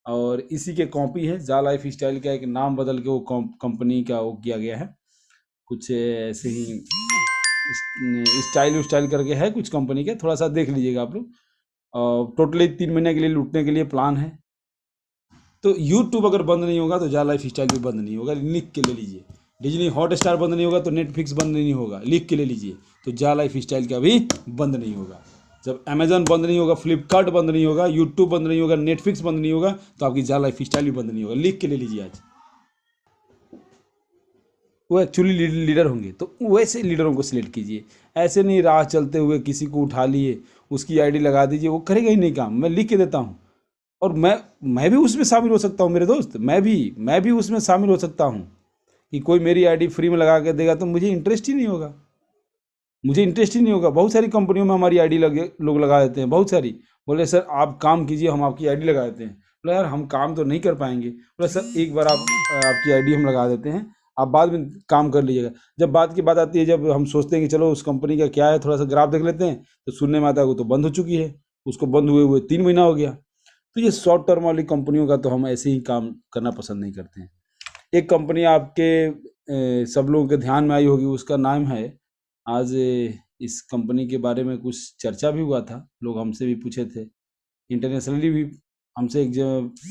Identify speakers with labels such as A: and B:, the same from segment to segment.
A: और इसी के कॉपी है। जा लाइफ स्टाइल का एक नाम बदल के वो कंपनी का वो किया गया है, कुछ ऐसे ही स्टाइल करके है कुछ कंपनी के, थोड़ा सा देख लीजिएगा आप लोग। और टोटली 3 महीने के लिए लूटने के लिए प्लान है। तो यूट्यूब अगर बंद नहीं होगा तो जा लाइफ स्टाइल भी बंद नहीं होगा, लिख के ले लीजिए। डिज्नी हॉटस्टार बंद नहीं होगा तो नेटफ्लिक्स बंद नहीं होगा, लिख के ले लीजिए। तो जा लाइफ स्टाइल का भी बंद नहीं होगा। जब अमेजन बंद नहीं होगा, फ्लिपकार्ट बंद नहीं होगा, यूट्यूब बंद नहीं होगा, नेटफ्लिक्स बंद नहीं होगा, तो आपकी जा लाइफ स्टाइल भी बंद नहीं होगा, लिख के ले लीजिए आज। वो एक्चुअली लीडर होंगे तो वैसे लीडरों को सिलेक्ट कीजिए। ऐसे नहीं राह चलते हुए किसी को उठा लिए, उसकी आईडी लगा दीजिए, वो करेगा ही नहीं काम। मैं लिख के देता हूँ, और मैं भी उसमें शामिल हो सकता हूँ मेरे दोस्त। मैं भी उसमें शामिल हो सकता हूँ कि कोई मेरी आईडी फ्री में लगा के देगा तो मुझे इंटरेस्ट ही नहीं होगा, बहुत सारी कंपनियों में हमारी आईडी लोग लगा देते हैं, बहुत सारी। बोले सर आप काम कीजिए, हम आपकी आईडी लगा देते हैं। बोले यार हम काम तो नहीं कर पाएंगे। बोले सर एक बार आपकी आईडी हम लगा देते हैं, आप बाद में काम कर लीजिएगा। जब बात की बात आती है, जब हम सोचते हैं कि चलो उस कंपनी का क्या है, थोड़ा सा ग्राफ देख लेते हैं, तो सुनने में आता है वो तो बंद हो चुकी है, उसको बंद हुए 3 महीना हो गया। तो ये शॉर्ट टर्म वाली कंपनियों का तो हम ऐसे ही काम करना पसंद नहीं करते हैं। एक कंपनी आपके सब लोगों के ध्यान में आई होगी, उसका नाम है, आज इस कंपनी के बारे में कुछ चर्चा भी हुआ था, लोग हमसे भी पूछे थे, इंटरनेशनली भी हमसे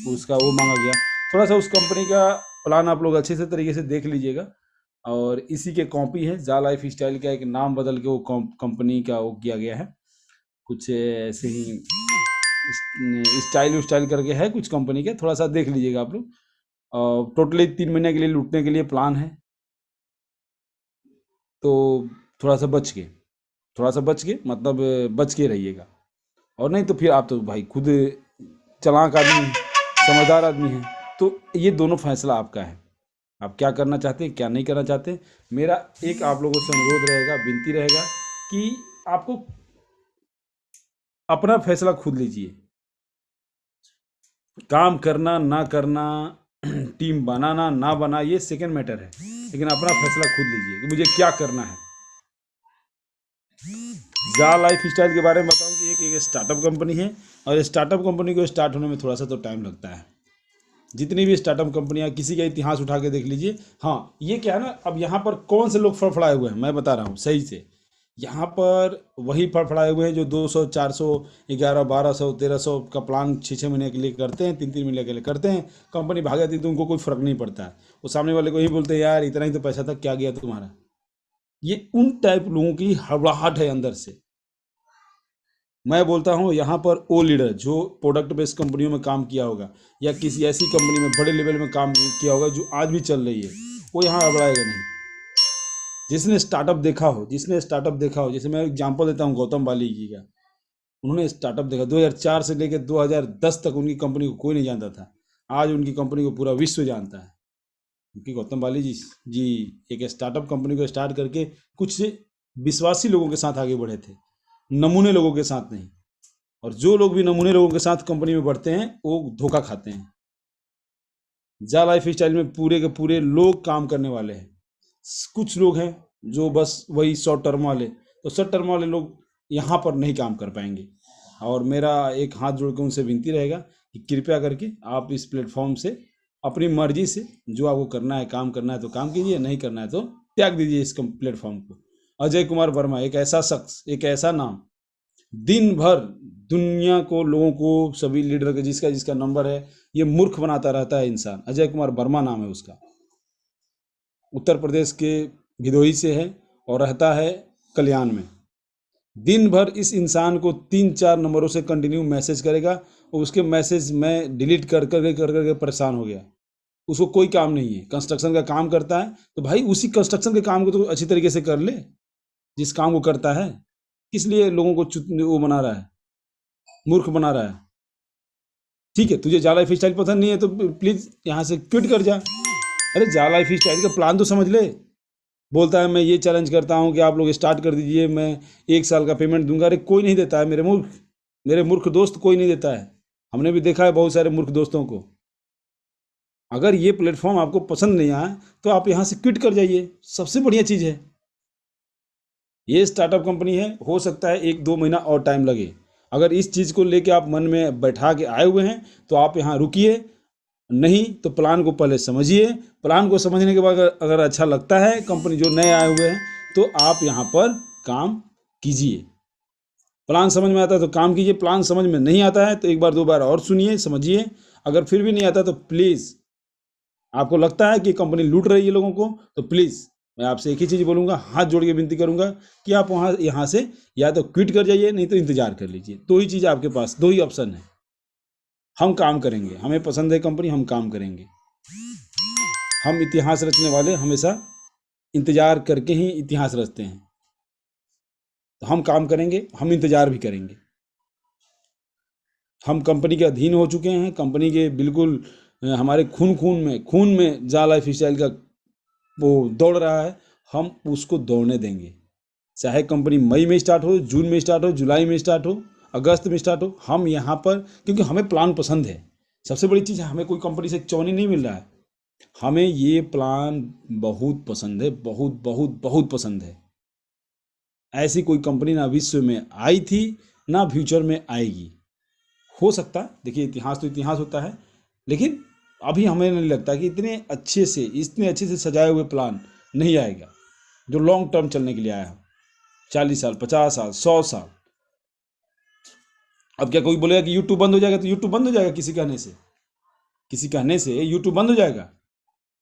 A: उसका वो मांगा गया। थोड़ा सा उस कंपनी का प्लान आप लोग अच्छे से तरीके से देख लीजिएगा। और इसी के कॉपी है। जा लाइफ स्टाइल का एक नाम बदल के वो कंपनी का वो किया गया है, कुछ ऐसे ही स्टाइल करके है कुछ कंपनी के, थोड़ा सा देख लीजिएगा आप लोग। और टोटली 3 महीने के लिए लूटने के लिए प्लान है। तो थोड़ा सा बच के मतलब बच के रहिएगा। और नहीं तो फिर आप तो भाई खुद चालाक आदमी हैं, समझदार आदमी हैं। तो ये दोनों फैसला आपका है, आप क्या करना चाहते हैं क्या नहीं करना चाहते हैं। मेरा एक आप लोगों से अनुरोध रहेगा, विनती रहेगा कि आपको अपना फैसला खुद लीजिए। काम करना ना करना, टीम बनाना ना बना, ये सेकंड मैटर है, लेकिन अपना फैसला खुद लीजिए कि मुझे क्या करना है। जा लाइफ स्टाइल के बारे में बताऊं कि एक स्टार्टअप कंपनी है, और स्टार्टअप कंपनी को स्टार्ट होने में थोड़ा सा तो टाइम लगता है। जितनी भी स्टार्टअप कंपनियां, किसी का इतिहास उठा के देख लीजिए। हाँ ये क्या है ना, अब यहाँ पर कौन से लोग फड़फड़ाए हुए हैं मैं बता रहा हूँ सही से। यहाँ पर वही फड़फड़ाए हुए हैं जो 200, 400, 11, 1200, 1300 का प्लान 6-6 महीने के लिए करते हैं, 3-3 महीने के लिए करते हैं। कंपनी भाग जाती है तो उनको कोई फर्क नहीं पड़ता है, वो सामने वाले को ही बोलते हैं यार इतना ही तो पैसा था, क्या गया तुम्हारा। ये उन टाइप लोगों की हड़बड़ाहट है अंदर से। मैं बोलता हूँ यहाँ पर वो लीडर जो प्रोडक्ट बेस्ड कंपनियों में काम किया होगा, या किसी ऐसी कंपनी में बड़े लेवल में काम किया होगा जो आज भी चल रही है, वो यहाँ हड़बड़ाएगा नहीं। जिसने स्टार्टअप देखा हो, जैसे मैं एग्जांपल देता हूँ गौतम बाली जी का। उन्होंने स्टार्टअप देखा, 2004 से लेकर 2010 तक उनकी कंपनी को कोई नहीं जानता था, आज उनकी कंपनी को पूरा विश्व जानता है। क्योंकि गौतम बाली जी एक स्टार्टअप कंपनी को स्टार्ट करके कुछ विश्वासी लोगों के साथ आगे बढ़े थे, नमूने लोगों के साथ नहीं। और जो लोग भी नमूने लोगों के साथ कंपनी में बढ़ते हैं वो धोखा खाते हैं। जा लाइफ स्टाइल में पूरे के पूरे लोग काम करने वाले हैं, कुछ लोग हैं जो बस वही शॉर्ट टर्म वाले, तो शॉर्ट टर्म वाले लोग यहाँ पर नहीं काम कर पाएंगे। और मेरा एक हाथ जोड़ के उनसे विनती रहेगा कि कृपया करके आप इस प्लेटफॉर्म से अपनी मर्जी से जो आपको करना है, काम करना है तो काम कीजिए, नहीं करना है तो त्याग दीजिए इस प्लेटफॉर्म को। अजय कुमार वर्मा एक ऐसा शख्स, एक ऐसा नाम, दिन भर दुनिया को, लोगों को, सभी लीडर के जिसका नंबर है, ये मूर्ख बनाता रहता है इंसान। अजय कुमार वर्मा नाम है उसका, उत्तर प्रदेश के भदोही से है और रहता है कल्याण में। दिन भर इस इंसान को 3-4 नंबरों से कंटिन्यू मैसेज करेगा, और उसके मैसेज मैं डिलीट कर करके परेशान हो गया। उसको कोई काम नहीं है, कंस्ट्रक्शन का काम करता है तो भाई उसी कंस्ट्रक्शन के काम को तो अच्छी तरीके से कर ले जिस काम को करता है। किस लिए लोगों को वो बना रहा है, मूर्ख बना रहा है। ठीक है, तुझे जा लाइफ स्टाइल पसंद नहीं है तो प्लीज यहाँ से क्विट कर जा। अरे जा लाइफ स्टाइल का प्लान तो समझ ले। बोलता है मैं ये चैलेंज करता हूँ कि आप लोग स्टार्ट कर दीजिए, मैं 1 साल का पेमेंट दूंगा। अरे कोई नहीं देता है मेरे मूर्ख दोस्त, कोई नहीं देता है। हमने भी देखा है बहुत सारे मूर्ख दोस्तों को। अगर ये प्लेटफॉर्म आपको पसंद नहीं आया तो आप यहाँ से क्विट कर जाइए, सबसे बढ़िया चीज़ है। ये स्टार्टअप कंपनी है, हो सकता है 1-2 महीना और टाइम लगे, अगर इस चीज़ को लेके आप मन में बैठा के आए हुए हैं तो आप यहाँ रुकिए, नहीं तो प्लान को पहले समझिए। प्लान को समझने के बाद अगर अच्छा लगता है, कंपनी जो नए आए हुए हैं, तो आप यहाँ पर काम कीजिए। प्लान समझ में आता है तो काम कीजिए, प्लान समझ में नहीं आता है तो एक बार दो बार और सुनिए, समझिए। अगर फिर भी नहीं आता तो प्लीज़, आपको लगता है कि कंपनी लूट रही है लोगों को, तो प्लीज़ मैं आपसे एक ही चीज़ बोलूँगा, हाथ जोड़ के विनती करूँगा कि आप यहाँ से या तो क्विट कर जाइए, नहीं तो इंतजार कर लीजिए। दो ही चीज़ आपके पास, दो ही ऑप्शन है। हम काम करेंगे, हमें पसंद है कंपनी, हम काम करेंगे। हम इतिहास रचने वाले हमेशा इंतजार करके ही इतिहास रचते हैं। तो हम काम करेंगे, हम इंतजार भी करेंगे। हम कंपनी के अधीन हो चुके हैं, कंपनी के बिल्कुल हमारे खून में जा लाइफ स्टाइल का वो दौड़ रहा है, हम उसको दौड़ने देंगे। चाहे कंपनी मई में स्टार्ट हो, जून में स्टार्ट हो, जुलाई में स्टार्ट हो, अगस्त में स्टार्ट हो, हम यहाँ पर, क्योंकि हमें प्लान पसंद है। सबसे बड़ी चीज़ है, हमें कोई कंपनी से चौनी नहीं मिल रहा है, हमें ये प्लान बहुत पसंद है, बहुत बहुत बहुत पसंद है। ऐसी कोई कंपनी ना विश्व में आई थी, ना फ्यूचर में आएगी। हो सकता है, देखिए इतिहास तो इतिहास होता है, लेकिन अभी हमें नहीं लगता कि इतने अच्छे से सजाए हुए प्लान नहीं आएगा जो लॉन्ग टर्म चलने के लिए आया हो। 40 साल, 50 साल, 100 साल। अब क्या कोई बोलेगा कि यूट्यूब बंद हो जाएगा? तो यूट्यूब बंद हो जाएगा किसी कहने से यूट्यूब बंद हो जाएगा?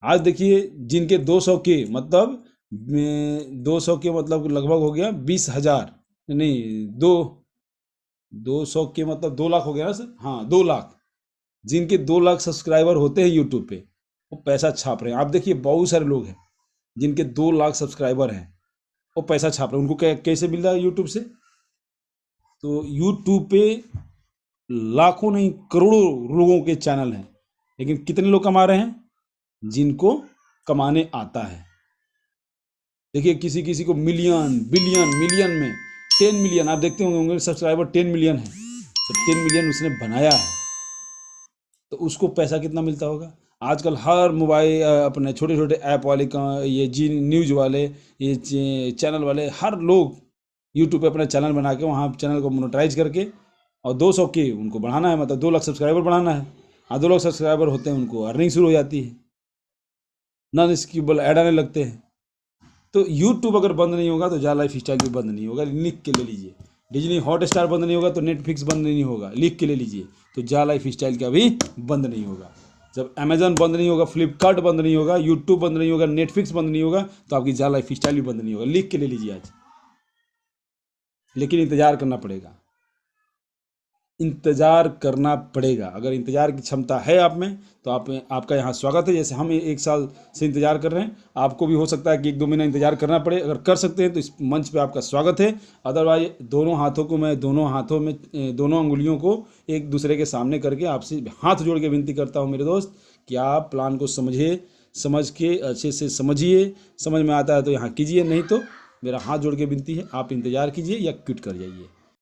A: आज देखिए, जिनके 200 के मतलब 200 के मतलब लगभग हो गया 20,000, नहीं 200 के मतलब 2 लाख हो गया ना सर, हाँ 2 लाख। जिनके 2 लाख सब्सक्राइबर होते हैं यूट्यूब पे, वो पैसा छाप रहे हैं। आप देखिए बहुत सारे लोग हैं जिनके 2 लाख सब्सक्राइबर हैं, वो पैसा छाप रहे हैं। उनको कैसे मिल रहा है यूट्यूब से? तो यूट्यूब पे लाखों नहीं करोड़ों लोगों के चैनल हैं, लेकिन कितने लोग कमा रहे हैं? जिनको कमाने आता है। देखिए किसी किसी को मिलियन बिलियन मिलियन में 10 मिलियन, आप देखते होंगे सब्सक्राइबर 10 मिलियन है, तो 10 मिलियन उसने बनाया है, तो उसको पैसा कितना मिलता होगा? आजकल हर मोबाइल अपने छोटे छोटे ऐप वाले का, ये जी न्यूज़ वाले, ये चैनल वाले, हर लोग यूट्यूब पे अपना चैनल बना के वहाँ चैनल को मोनेटाइज करके, और 200 के उनको बढ़ाना है, मतलब 2 लाख सब्सक्राइबर बढ़ाना है। हाँ 2 लाख सब्सक्राइबर होते हैं, उनको अर्निंग शुरू हो जाती है, नॉन स्किपेबल ऐड आने लगते हैं। तो यूट्यूब अगर बंद नहीं होगा तो जा लाइफ स्टाइल भी बंद नहीं होगा, लिख के ले लीजिए। डिज्नी हॉटस्टार बंद नहीं होगा तो नेटफ्लिक्स बंद नहीं होगा, लिख के ले लीजिए। तो जा लाइफ स्टाइल का भी बंद नहीं होगा। जब अमेजन बंद नहीं होगा, फ्लिपकार्ट बंद नहीं होगा, यूट्यूब बंद नहीं होगा, नेटफ्लिक्स बंद नहीं होगा, तो आपकी जा लाइफ स्टाइल भी बंद नहीं होगा, लिख के ले लीजिए आज। लेकिन इंतजार करना पड़ेगा, इंतजार करना पड़ेगा। अगर इंतजार की क्षमता है आप में, तो आपका यहाँ स्वागत है। जैसे हम 1 साल से इंतजार कर रहे हैं, आपको भी हो सकता है कि 1-2 महीना इंतजार करना पड़े। अगर कर सकते हैं तो इस मंच पे आपका स्वागत है। अदरवाइज दोनों हाथों में दोनों अंगुलियों को एक दूसरे के सामने करके आपसे हाथ जोड़ के विनती करता हूँ मेरे दोस्त, कि आप प्लान को समझ के अच्छे से समझिए। समझ में आता है तो यहाँ कीजिए, नहीं तो मेरा हाथ जोड़ के विनती है, आप इंतजार कीजिए या क्विट कर जाइए।